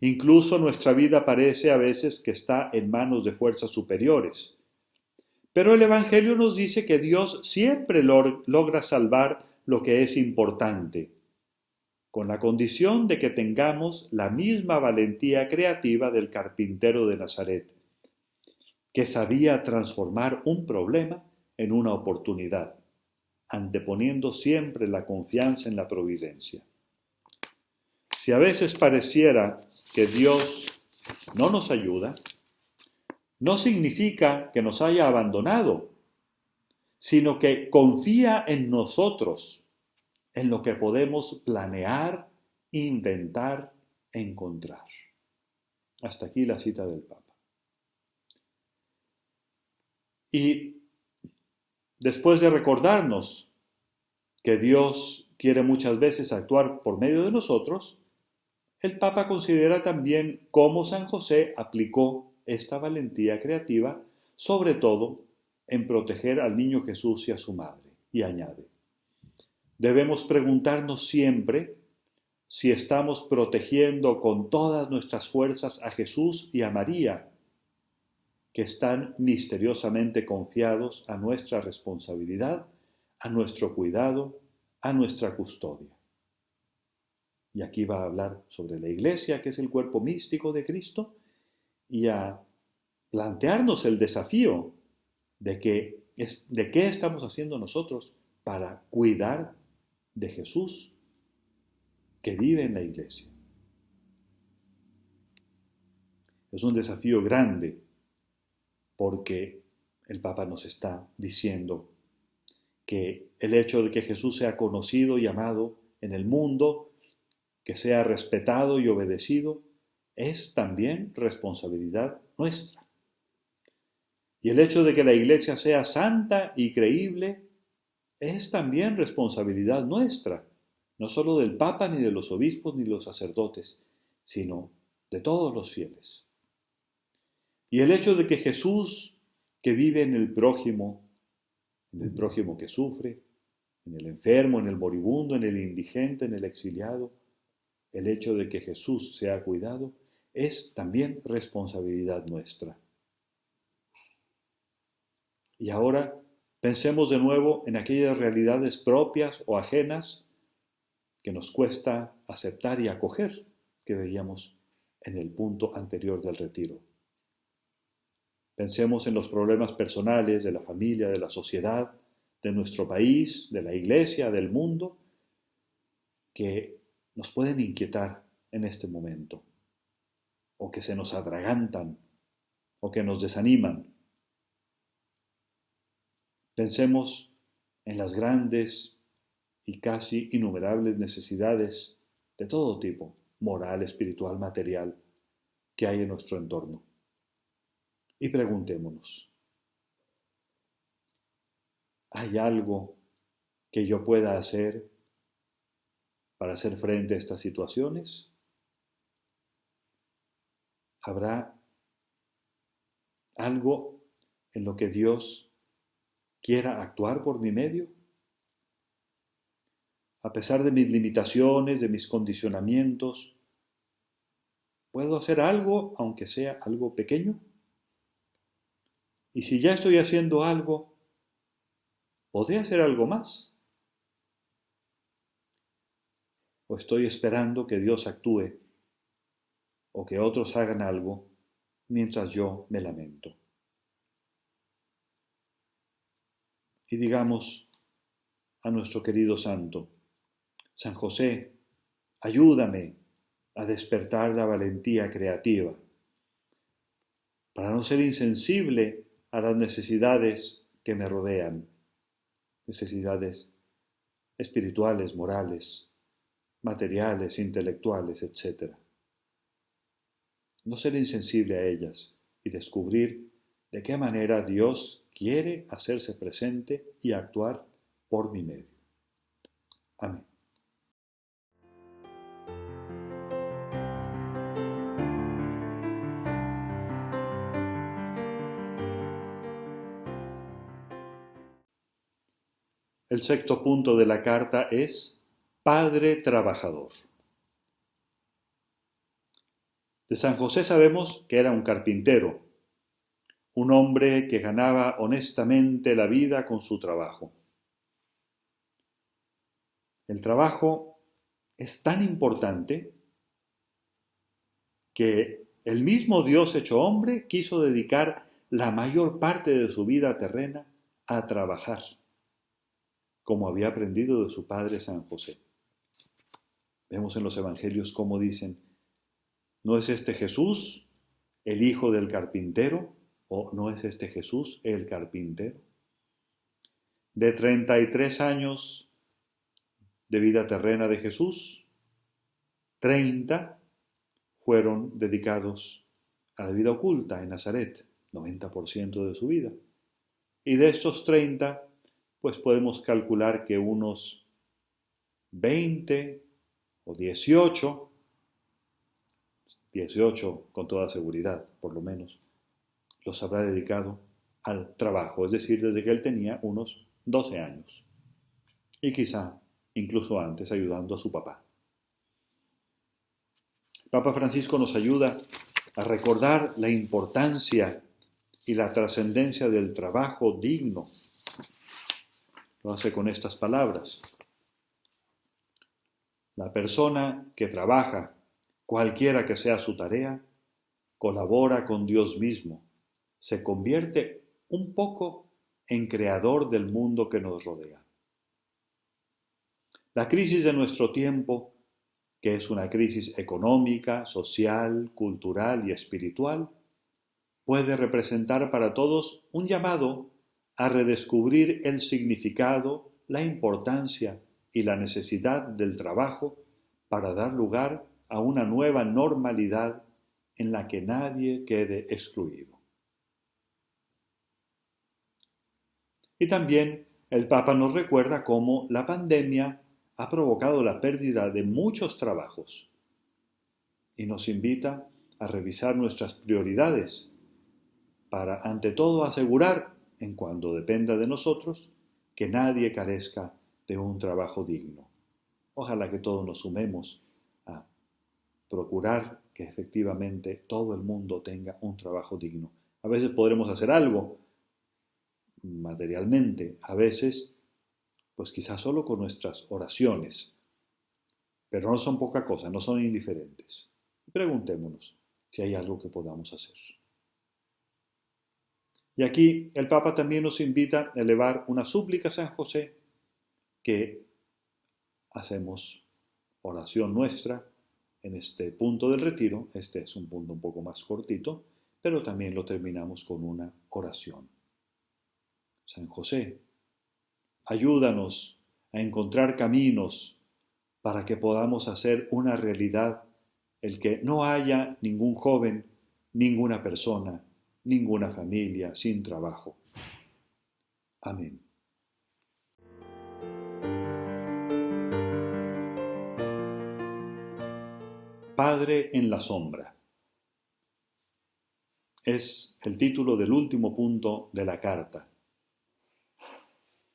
Incluso nuestra vida parece a veces que está en manos de fuerzas superiores. Pero el Evangelio nos dice que Dios siempre logra salvar lo que es importante, con la condición de que tengamos la misma valentía creativa del carpintero de Nazaret, que sabía transformar un problema en una oportunidad, anteponiendo siempre la confianza en la providencia. Si a veces pareciera que Dios no nos ayuda, no significa que nos haya abandonado, sino que confía en nosotros, en lo que podemos planear, inventar, encontrar. Hasta aquí la cita del Papa. Y después de recordarnos que Dios quiere muchas veces actuar por medio de nosotros, el Papa considera también cómo San José aplicó esta valentía creativa, sobre todo en proteger al niño Jesús y a su madre, y añade: debemos preguntarnos siempre si estamos protegiendo con todas nuestras fuerzas a Jesús y a María, que están misteriosamente confiados a nuestra responsabilidad, a nuestro cuidado, a nuestra custodia. Y aquí va a hablar sobre la Iglesia, que es el cuerpo místico de Cristo, y a plantearnos el desafío de qué estamos haciendo nosotros para cuidar de Jesús que vive en la Iglesia. Es un desafío grande porque el Papa nos está diciendo que el hecho de que Jesús sea conocido y amado en el mundo, que sea respetado y obedecido, es también responsabilidad nuestra. Y el hecho de que la Iglesia sea santa y creíble es también responsabilidad nuestra, no solo del Papa, ni de los obispos, ni de los sacerdotes, sino de todos los fieles. Y el hecho de que Jesús, que vive en el prójimo que sufre, en el enfermo, en el moribundo, en el indigente, en el exiliado, el hecho de que Jesús sea cuidado, es también responsabilidad nuestra. Y ahora pensemos de nuevo en aquellas realidades propias o ajenas que nos cuesta aceptar y acoger, que veíamos en el punto anterior del retiro. Pensemos en los problemas personales de la familia, de la sociedad, de nuestro país, de la Iglesia, del mundo, que nos pueden inquietar en este momento, o que se nos atragantan, o que nos desaniman. Pensemos en las grandes y casi innumerables necesidades de todo tipo, moral, espiritual, material, que hay en nuestro entorno. Y preguntémonos, ¿hay algo que yo pueda hacer para hacer frente a estas situaciones? ¿Habrá algo en lo que Dios quiera actuar por mi medio? A pesar de mis limitaciones, de mis condicionamientos, ¿puedo hacer algo, aunque sea algo pequeño? Y si ya estoy haciendo algo, ¿podré hacer algo más? ¿O estoy esperando que Dios actúe o que otros hagan algo mientras yo me lamento? Y digamos a nuestro querido santo, San José, ayúdame a despertar la valentía creativa para no ser insensible a las necesidades que me rodean, necesidades espirituales, morales, materiales, intelectuales, etc. No ser insensible a ellas y descubrir de qué manera Dios quiere hacerse presente y actuar por mi medio. Amén. El sexto punto de la carta es Padre Trabajador. De San José sabemos que era un carpintero, un hombre que ganaba honestamente la vida con su trabajo. El trabajo es tan importante que el mismo Dios hecho hombre quiso dedicar la mayor parte de su vida terrena a trabajar, como había aprendido de su padre San José. Vemos en los evangelios cómo dicen, ¿no es este Jesús el hijo del carpintero? ¿O no es este Jesús el carpintero? De 33 años de vida terrena de Jesús, 30 fueron dedicados a la vida oculta en Nazaret, 90% de su vida. Y de estos 30, pues podemos calcular que unos 20 o 18 con toda seguridad, por lo menos, los habrá dedicado al trabajo, es decir, desde que él tenía unos 12 años. Y quizá incluso antes ayudando a su papá. Papa Francisco nos ayuda a recordar la importancia y la trascendencia del trabajo digno. Lo hace con estas palabras. La persona que trabaja, cualquiera que sea su tarea, colabora con Dios mismo, se convierte un poco en creador del mundo que nos rodea. La crisis de nuestro tiempo, que es una crisis económica, social, cultural y espiritual, puede representar para todos un llamado a redescubrir el significado, la importancia y la necesidad del trabajo para dar lugar a una nueva normalidad en la que nadie quede excluido. Y también el Papa nos recuerda cómo la pandemia ha provocado la pérdida de muchos trabajos y nos invita a revisar nuestras prioridades para, ante todo, asegurar, en cuanto dependa de nosotros, que nadie carezca de un trabajo digno. Ojalá que todos nos sumemos a procurar que efectivamente todo el mundo tenga un trabajo digno. A veces podremos hacer algo materialmente, a veces, pues quizás solo con nuestras oraciones, pero no son poca cosa, no son indiferentes. Preguntémonos si hay algo que podamos hacer. Y aquí el Papa también nos invita a elevar una súplica a San José, que hacemos oración nuestra en este punto del retiro. Este es un punto un poco más cortito, pero también lo terminamos con una oración. San José, ayúdanos a encontrar caminos para que podamos hacer una realidad el que no haya ningún joven, ninguna persona, ninguna familia sin trabajo. Amén. Padre en la sombra. Es el título del último punto de la carta.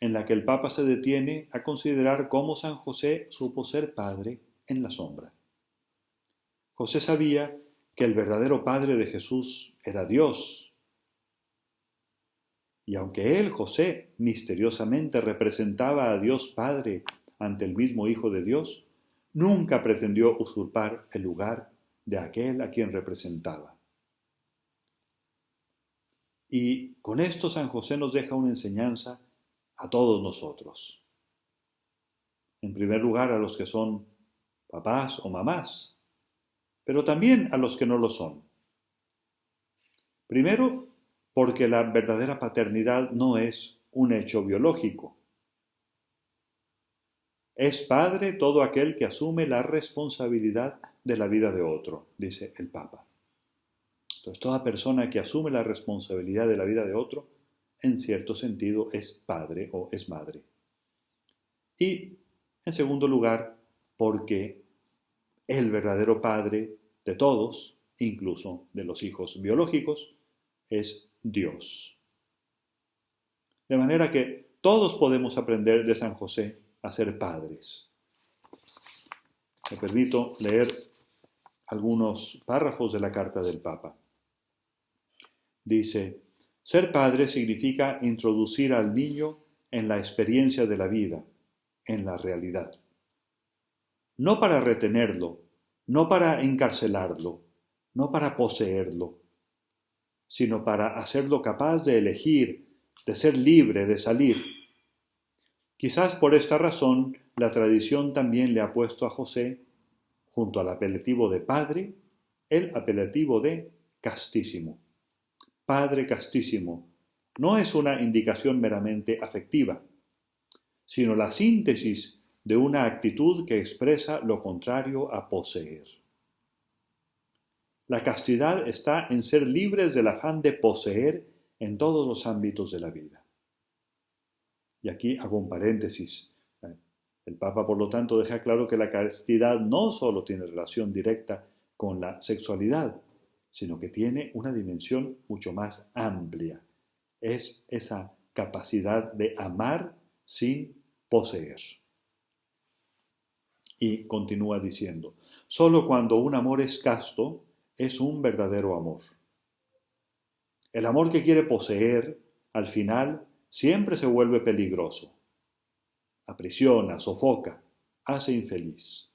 en la que el Papa se detiene a considerar cómo San José supo ser padre en la sombra. José sabía que el verdadero padre de Jesús era Dios, y aunque él, José, misteriosamente representaba a Dios Padre ante el mismo Hijo de Dios, nunca pretendió usurpar el lugar de aquel a quien representaba. Y con esto San José nos deja una enseñanza a todos nosotros. En primer lugar, a los que son papás o mamás, pero también a los que no lo son. Primero, porque la verdadera paternidad no es un hecho biológico. Es padre todo aquel que asume la responsabilidad de la vida de otro, dice el Papa. Entonces, toda persona que asume la responsabilidad de la vida de otro, en cierto sentido, es padre o es madre. Y, en segundo lugar, porque el verdadero padre de todos, incluso de los hijos biológicos, es Dios. De manera que todos podemos aprender de San José a ser padres. Me permito leer algunos párrafos de la carta del Papa. Dice, ser padre significa introducir al niño en la experiencia de la vida, en la realidad. No para retenerlo, no para encarcelarlo, no para poseerlo, sino para hacerlo capaz de elegir, de ser libre, de salir. Quizás por esta razón la tradición también le ha puesto a José, junto al apelativo de padre, el apelativo de castísimo. Padre castísimo no es una indicación meramente afectiva, sino la síntesis de una actitud que expresa lo contrario a poseer. La castidad está en ser libres del afán de poseer en todos los ámbitos de la vida. Y aquí hago un paréntesis. El Papa, por lo tanto, deja claro que la castidad no solo tiene relación directa con la sexualidad, sino que tiene una dimensión mucho más amplia. Es esa capacidad de amar sin poseer. Y continúa diciendo, solo cuando un amor es casto, es un verdadero amor. El amor que quiere poseer, al final, siempre se vuelve peligroso. Aprisiona, sofoca, hace infeliz.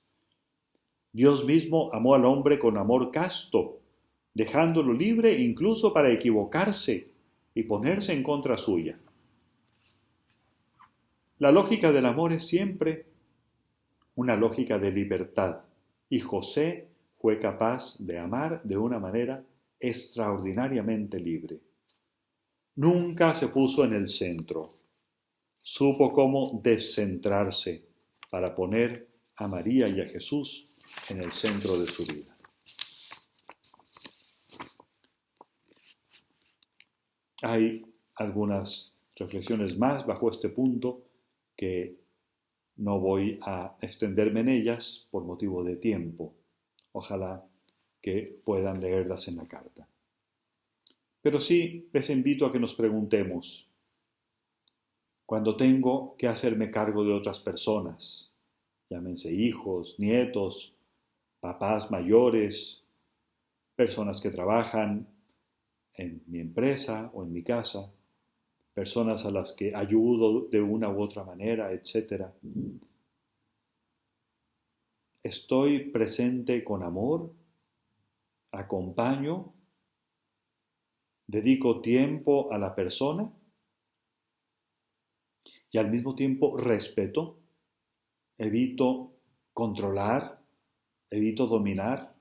Dios mismo amó al hombre con amor casto, dejándolo libre incluso para equivocarse y ponerse en contra suya. La lógica del amor es siempre una lógica de libertad, y José fue capaz de amar de una manera extraordinariamente libre. Nunca se puso en el centro. Supo cómo descentrarse para poner a María y a Jesús en el centro de su vida. Hay algunas reflexiones más bajo este punto que no voy a extenderme en ellas por motivo de tiempo. Ojalá que puedan leerlas en la carta. Pero sí les invito a que nos preguntemos, cuando tengo que hacerme cargo de otras personas, llámense hijos, nietos, papás mayores, personas que trabajan en mi empresa o en mi casa, personas a las que ayudo de una u otra manera, etc. ¿Estoy presente con amor? ¿Acompaño? ¿Dedico tiempo a la persona? Y al mismo tiempo respeto, evito controlar, evito dominar,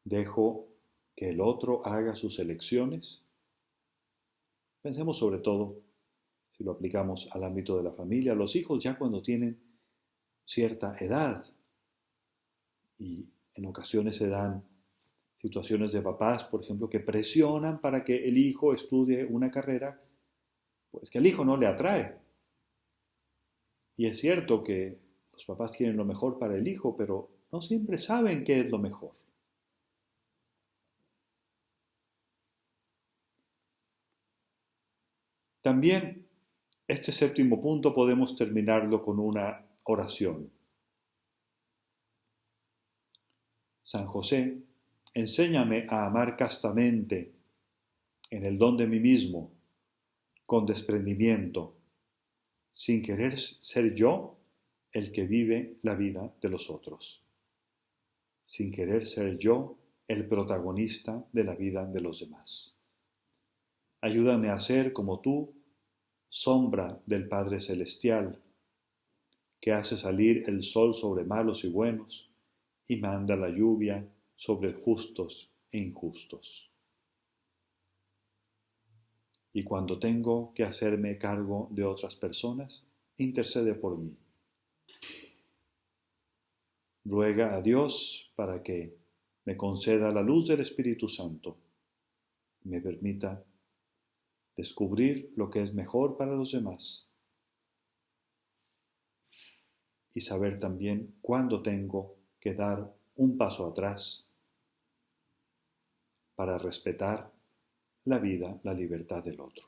dejo que el otro haga sus elecciones. Pensemos sobre todo, si lo aplicamos al ámbito de la familia, los hijos ya cuando tienen cierta edad y en ocasiones se dan situaciones de papás, por ejemplo, que presionan para que el hijo estudie una carrera, pues que al hijo no le atrae. Y es cierto que los papás quieren lo mejor para el hijo, pero no siempre saben qué es lo mejor. También Este séptimo punto podemos terminarlo con una oración. San José, enséñame a amar castamente, en el don de mí mismo, con desprendimiento, sin querer ser yo el que vive la vida de los otros, sin querer ser yo el protagonista de la vida de los demás. Ayúdame a ser como tú, sombra del Padre Celestial, que hace salir el sol sobre malos y buenos y manda la lluvia sobre justos e injustos. Y cuando tengo que hacerme cargo de otras personas, intercede por mí. Ruega a Dios para que me conceda la luz del Espíritu Santo, me permita descubrir lo que es mejor para los demás y saber también cuándo tengo que dar un paso atrás para respetar la vida, la libertad del otro.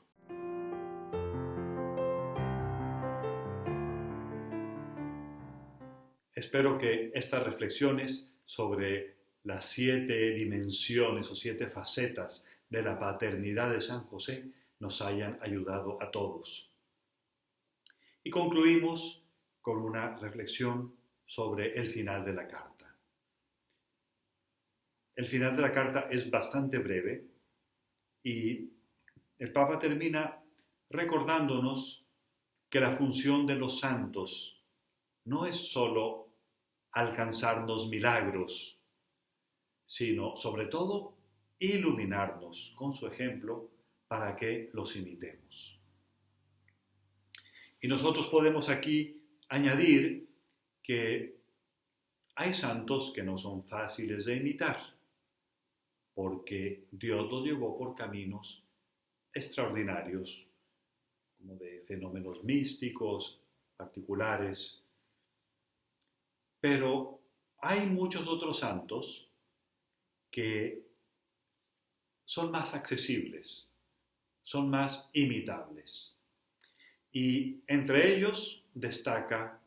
Espero que estas reflexiones sobre las 7 dimensiones o 7 facetas de la paternidad de San José nos hayan ayudado a todos. Y concluimos con una reflexión sobre el final de la carta. El final de la carta es bastante breve y el Papa termina recordándonos que la función de los santos no es solo alcanzarnos milagros, sino sobre todo iluminarnos con su ejemplo para que los imitemos. Y nosotros podemos aquí añadir que hay santos que no son fáciles de imitar, porque Dios los llevó por caminos extraordinarios, como de fenómenos místicos, particulares. Pero hay muchos otros santos que son más accesibles, son más imitables. Y entre ellos destaca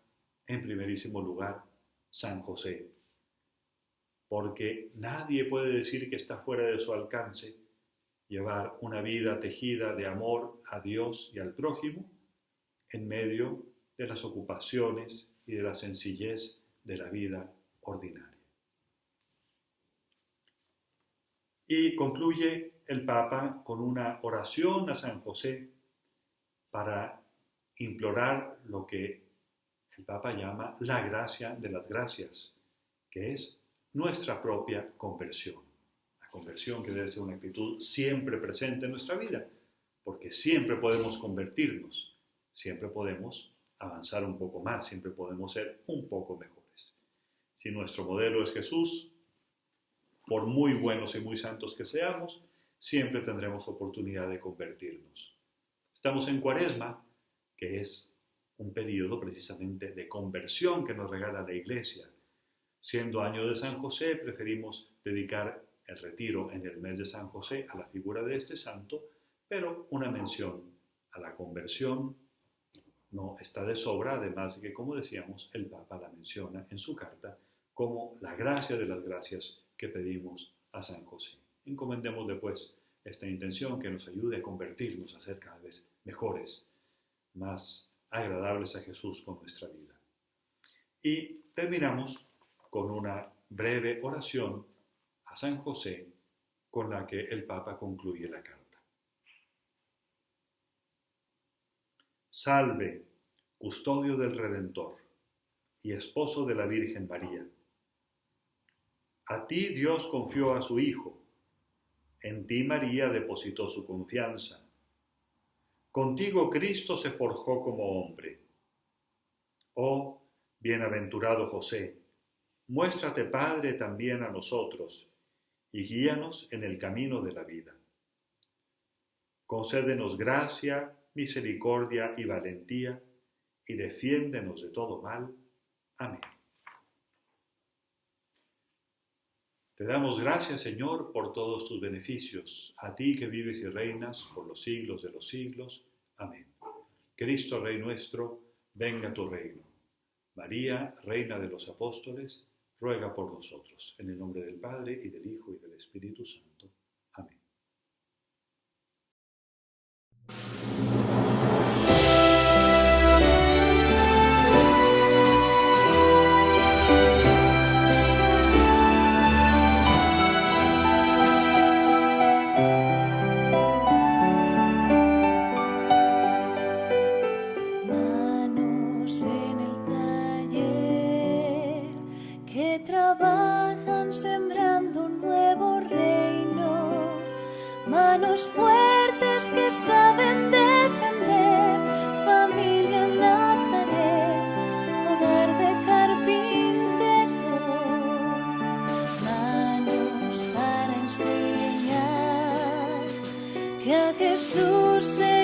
en primerísimo lugar San José, porque nadie puede decir que está fuera de su alcance llevar una vida tejida de amor a Dios y al prójimo en medio de las ocupaciones y de la sencillez de la vida ordinaria. Y concluye el Papa con una oración a San José para implorar lo que el Papa llama la gracia de las gracias, que es nuestra propia conversión. La conversión que debe ser una actitud siempre presente en nuestra vida, porque siempre podemos convertirnos, siempre podemos avanzar un poco más, siempre podemos ser un poco mejores. Si nuestro modelo es Jesús, por muy buenos y muy santos que seamos, siempre tendremos oportunidad de convertirnos. Estamos en Cuaresma, que es un periodo precisamente de conversión que nos regala la Iglesia. Siendo año de San José, preferimos dedicar el retiro en el mes de San José a la figura de este santo, pero una mención a la conversión no está de sobra, además de que, como decíamos, el Papa la menciona en su carta como la gracia de las gracias que pedimos a San José. Encomendémosle pues esta intención que nos ayude a convertirnos, a ser cada vez mejores, más agradables a Jesús con nuestra vida. Y terminamos con una breve oración a San José con la que el Papa concluye la carta. Salve, custodio del Redentor y esposo de la Virgen María. A ti Dios confió a su Hijo, en ti María depositó su confianza. Contigo Cristo se forjó como hombre. Oh, bienaventurado José, muéstrate Padre también a nosotros y guíanos en el camino de la vida. Concédenos gracia, misericordia y valentía y defiéndenos de todo mal. Amén. Te damos gracias, Señor, por todos tus beneficios, a ti que vives y reinas por los siglos de los siglos. Amén. Que Cristo Rey nuestro, venga a tu reino. María, Reina de los Apóstoles, ruega por nosotros. En el nombre del Padre, y del Hijo, y del Espíritu Santo. Amén. Manos en el taller que trabajan sembrando un nuevo reino, manos fuertes que saben defender, familia en Nazaret, hogar de carpintero, manos para enseñar que a Jesús se